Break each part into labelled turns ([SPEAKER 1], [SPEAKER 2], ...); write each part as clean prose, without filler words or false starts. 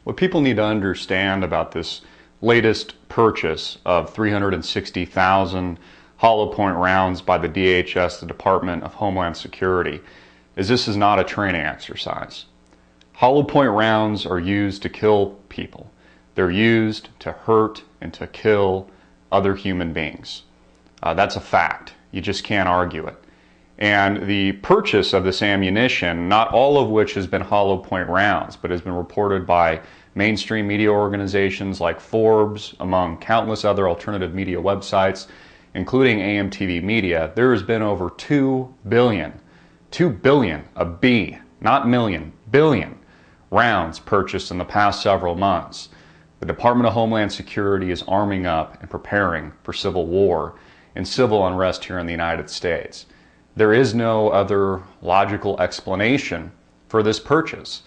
[SPEAKER 1] What people need to understand about this latest purchase of 360,000 hollow point rounds by the DHS, the Department of Homeland Security, is this is not a training exercise. Hollow point rounds are used to kill people. They're used to hurt and to kill other human beings. That's a fact. You just can't argue it. And the purchase of this ammunition, not all of which has been hollow point rounds, but has been reported by mainstream media organizations like Forbes, among countless other alternative media websites, including AMTV Media, there has been over 2 billion, a B, not million, billion rounds purchased in the past several months. The Department of Homeland Security is arming up and preparing for civil war and civil unrest here in the United States. There is no other logical explanation for this purchase.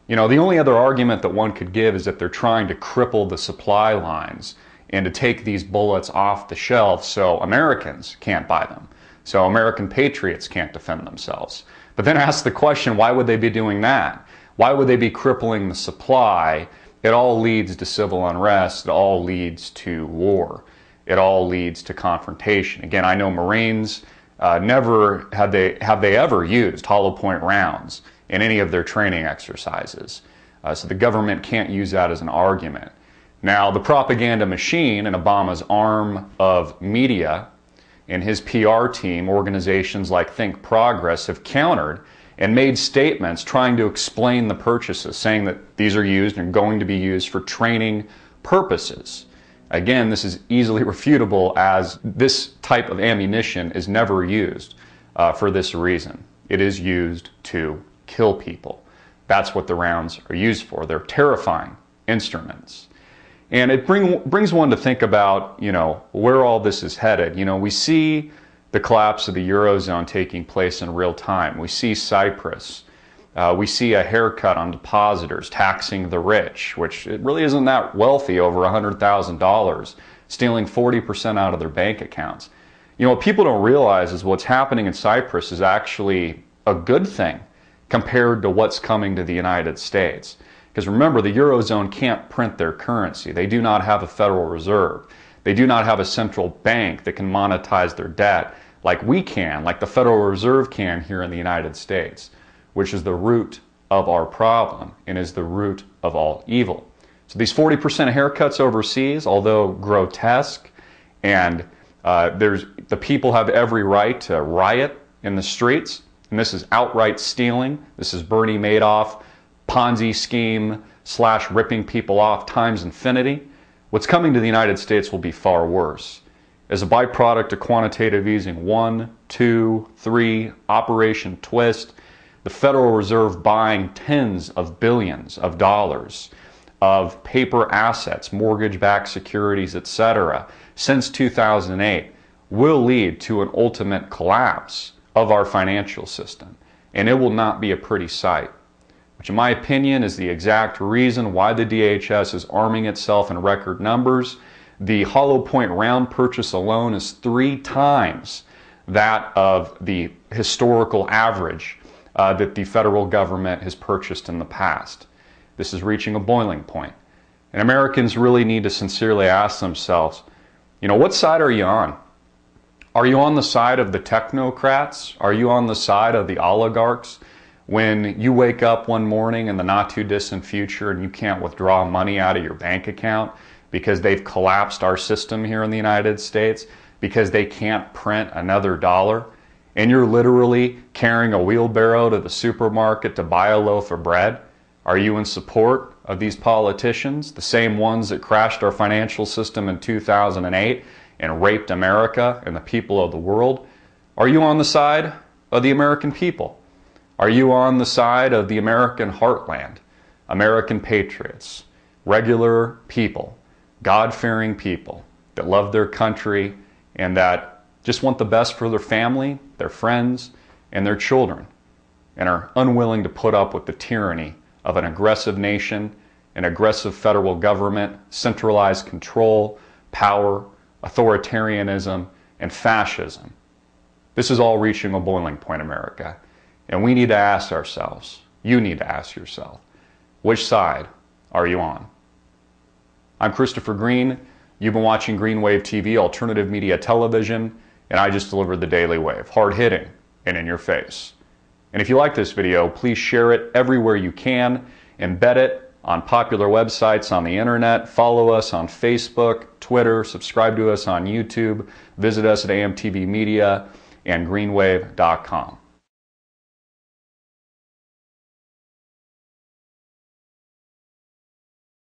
[SPEAKER 1] You know, the only other argument that one could give is that they're trying to cripple the supply lines and to take these bullets off the shelf so Americans can't buy them, so American patriots can't defend themselves. But then ask the question, why would they be doing that? Why would they be crippling the supply? It all leads to civil unrest. It all leads to war. It all leads to confrontation. Again, I know Marines never have they ever used hollow point rounds in any of their training exercises. So the government can't use that as an argument. Now, the propaganda machine and Obama's arm of media and his PR team, organizations like Think Progress, have countered and made statements trying to explain the purchases, saying that these are used and going to be used for training purposes. Again, this is easily refutable, as this type of ammunition is never used for this reason. It is used to kill people. That's what the rounds are used for. They're terrifying instruments. And it brings one to think about, you know, where all this is headed. You know, we see the collapse of the Eurozone taking place in real time. We see Cyprus. We see a haircut on depositors taxing the rich, which it really isn't that wealthy, over $100,000, stealing 40% out of their bank accounts. You know, what people don't realize is what's happening in Cyprus is actually a good thing compared to what's coming to the United States. Because remember, the Eurozone can't print their currency. They do not have a Federal Reserve. They do not have a central bank that can monetize their debt like we can, like the Federal Reserve can here in the United States, which is the root of our problem and is the root of all evil. So these 40% haircuts overseas, although grotesque, and the people have every right to riot in the streets, and this is outright stealing. This is Bernie Madoff Ponzi scheme / ripping people off times infinity. What's coming to the United States will be far worse. As a byproduct of quantitative easing 1, 2, 3, Operation Twist, the Federal Reserve buying tens of billions of dollars of paper assets, mortgage-backed securities, etc., since 2008 will lead to an ultimate collapse of our financial system. And it will not be a pretty sight, which in my opinion is the exact reason why the DHS is arming itself in record numbers. The hollow point round purchase alone is 3 times that of the historical average that the federal government has purchased in the past. This is reaching a boiling point. And Americans really need to sincerely ask themselves, you know, what side are you on? Are you on the side of the technocrats? Are you on the side of the oligarchs? When you wake up one morning in the not too distant future and you can't withdraw money out of your bank account because they've collapsed our system here in the United States, because they can't print another dollar, and you're literally carrying a wheelbarrow to the supermarket to buy a loaf of bread? Are you in support of these politicians, the same ones that crashed our financial system in 2008 and raped America and the people of the world? Are you on the side of the American people? Are you on the side of the American heartland, American patriots, regular people, God-fearing people that love their country and that just want the best for their family, their friends, and their children, and are unwilling to put up with the tyranny of an aggressive nation, an aggressive federal government, centralized control, power, authoritarianism, and fascism? This is all reaching a boiling point, America. And we need to ask ourselves, you need to ask yourself, which side are you on? I'm Christopher Green. You've been watching Green Wave TV, alternative media television, and I just delivered the Daily Wave, hard-hitting and in your face. And if you like this video, please share it everywhere you can, embed it on popular websites on the internet, follow us on Facebook, Twitter, subscribe to us on YouTube, visit us at AMTV Media and greenwave.com.